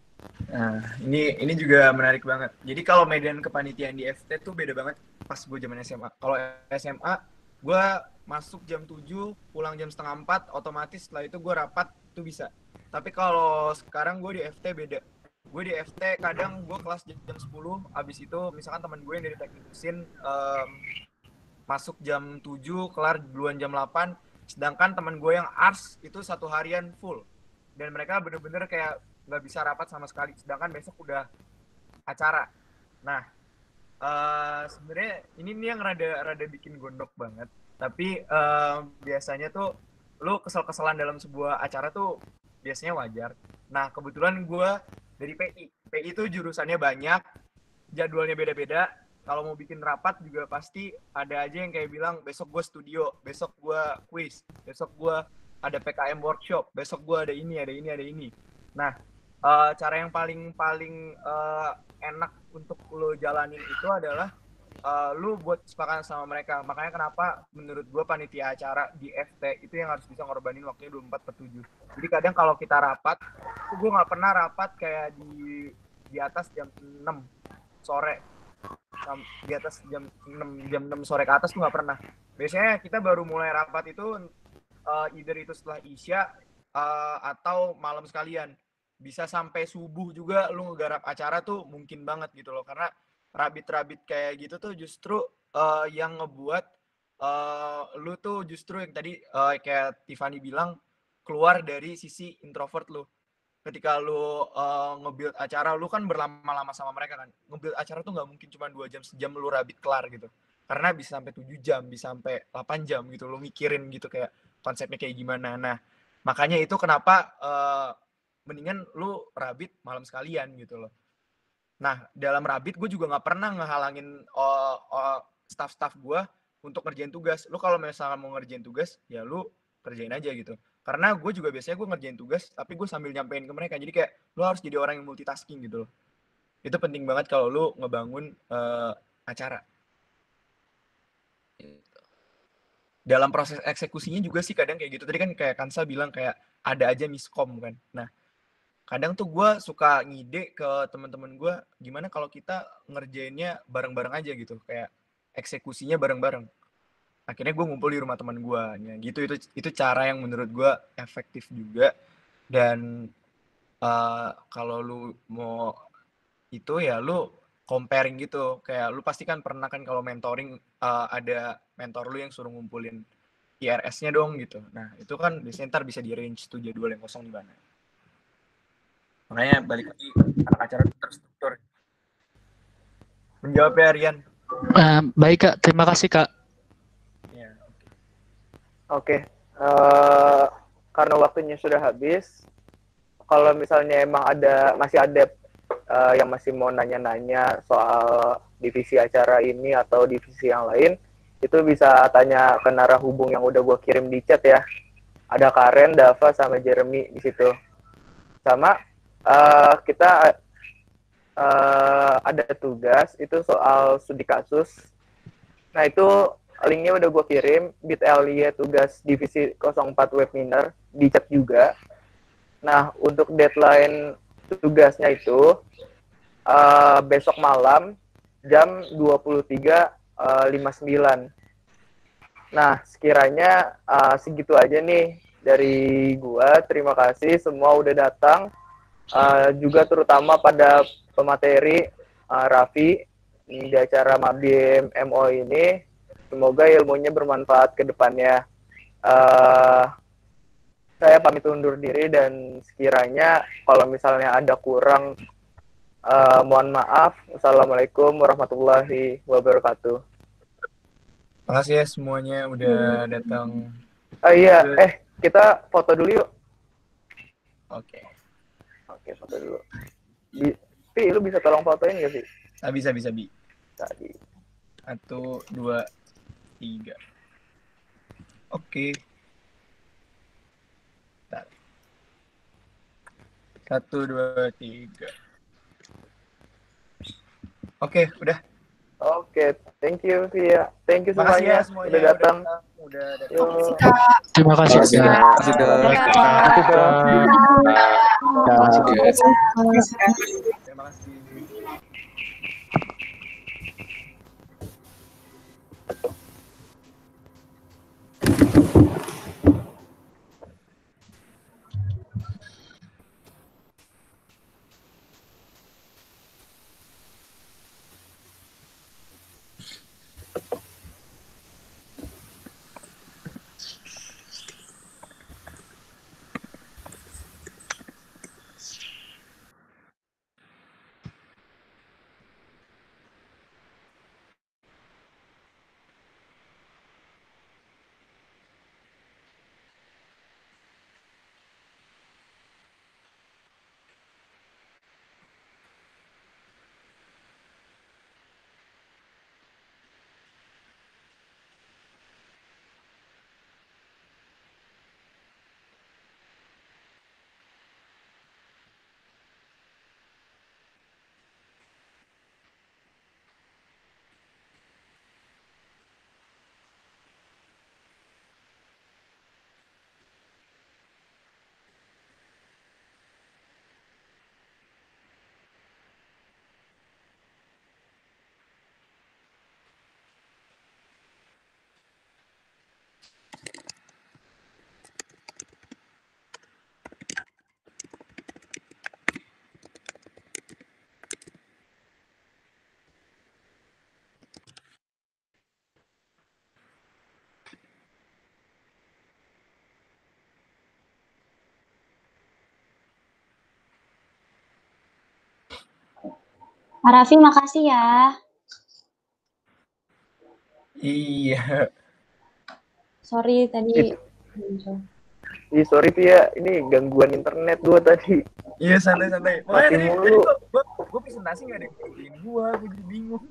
Nah, ini juga menarik banget. Jadi kalau medan kepanitiaan di FT tuh beda banget pas gue zaman SMA. Kalau SMA, gue masuk jam 7, pulang jam setengah 4, otomatis setelah itu gue rapat, itu bisa. Tapi kalau sekarang gue di FT beda. Gue di FT kadang gue kelas jam 10, abis itu misalkan teman gue yang dari teknik mesin masuk jam 7, kelar duluan jam 8, sedangkan teman gue yang arts itu satu harian full. Dan mereka bener-bener kayak nggak bisa rapat sama sekali, sedangkan besok udah acara. Nah, sebenarnya ini yang rada bikin gondok banget. Tapi biasanya tuh lu kesel-keselan dalam sebuah acara tuh biasanya wajar. Nah, kebetulan gue dari PI. PI itu jurusannya banyak, jadwalnya beda-beda. Kalau mau bikin rapat juga pasti ada aja yang kayak bilang besok gue studio, besok gue quiz, besok gue ada PKM workshop, besok gue ada ini. Nah, cara yang paling enak untuk lo jalanin itu adalah lu buat sepakat sama mereka. Makanya kenapa menurut gue panitia acara di FT itu yang harus bisa ngorbanin waktunya 24/7. Jadi kadang kalau kita rapat, gue nggak pernah rapat kayak di atas jam 6. sore, di atas jam 6 sore ke atas tuh nggak pernah. Biasanya kita baru mulai rapat itu either itu setelah Isya atau malam sekalian. Bisa sampai subuh juga lu ngegarap acara tuh mungkin banget gitu loh, karena rabit-rabit kayak gitu tuh justru yang ngebuat lu tuh justru yang tadi kayak Tiffany bilang, keluar dari sisi introvert lu. Ketika lu nge-build acara, lu kan berlama-lama sama mereka kan. Nge-build acara tuh nggak mungkin cuma 2 jam, sejam lu rabit kelar gitu. Karena bisa sampai 7 jam, bisa sampai 8 jam gitu. Lu mikirin gitu kayak konsepnya kayak gimana. Nah, makanya itu kenapa mendingan lu rabit malam sekalian gitu loh. Nah, dalam rabit gue juga nggak pernah ngehalangin staff-staff gue untuk ngerjain tugas. Lu kalau misalnya mau ngerjain tugas, ya lu kerjain aja gitu. Karena gue juga biasanya gue ngerjain tugas, tapi gue sambil nyampein ke mereka. Jadi kayak lu harus jadi orang yang multitasking gitu loh. Itu penting banget kalau lu ngebangun acara. Dalam proses eksekusinya juga sih kadang kayak gitu. Tadi kan kayak Kansa bilang kayak ada aja miskom kan. Nah, kadang tuh gue suka ngide ke teman-teman gue, gimana kalau kita ngerjainnya bareng-bareng aja gitu, kayak eksekusinya bareng-bareng. Akhirnya gue ngumpul di rumah teman gue, ya gitu. Itu cara yang menurut gue efektif juga. Dan kalau lu mau itu ya lu comparing gitu, kayak lu pasti kan pernah kan kalau mentoring ada mentor lu yang suruh ngumpulin IRS-nya dong gitu. Nah itu kan biasanya ntar bisa di arrange tuh jadwal yang kosong di mana. Makanya balik lagi, anak acara terstruktur. Menjawab ya, Rian. Baik Kak, terima kasih Kak. Ya, Oke. Karena waktunya sudah habis, kalau misalnya emang masih ada yang masih mau nanya-nanya soal divisi acara ini atau divisi yang lain, itu bisa tanya ke narah hubung yang udah gue kirim di chat ya. Ada Karen, Dava, sama Jeremy di situ. Sama kita ada tugas itu soal studi kasus. Nah itu linknya udah gue kirim, bit.ly tugas divisi 04 webinar di chat juga. Nah untuk deadline tugasnya itu besok malam jam 23.59. Nah sekiranya segitu aja nih dari gua. Terima kasih semua udah datang. Juga terutama pada pemateri Raffi di acara Mabim MO ini. Semoga ilmunya bermanfaat ke depannya. Saya pamit undur diri dan sekiranya kalau misalnya ada kurang, mohon maaf. Wassalamualaikum warahmatullahi wabarakatuh. makasih ya semuanya udah datang. Iya, kita foto dulu yuk. Oke, Foto dulu. Pi, lu bisa tolong fotoin gak sih? bisa Bi. Tadi. 1, 2, 3. Oke. 1, 2, 3. Oke, udah. Oke, thank you Via. Thank you Makasih semuanya, ya semuanya udah datang. Udah datang. Yuk. Makasih Kak. Terima kasih Kak. Terima kasih. Pak Raffi, makasih ya. Iya. Sorry tadi. Ih, sorry Tia, ini gangguan internet gue tadi. Iya, santai-santai. Mati Makanya mulu. gue presentasi gak ada yang ngertiin gue jadi bingung.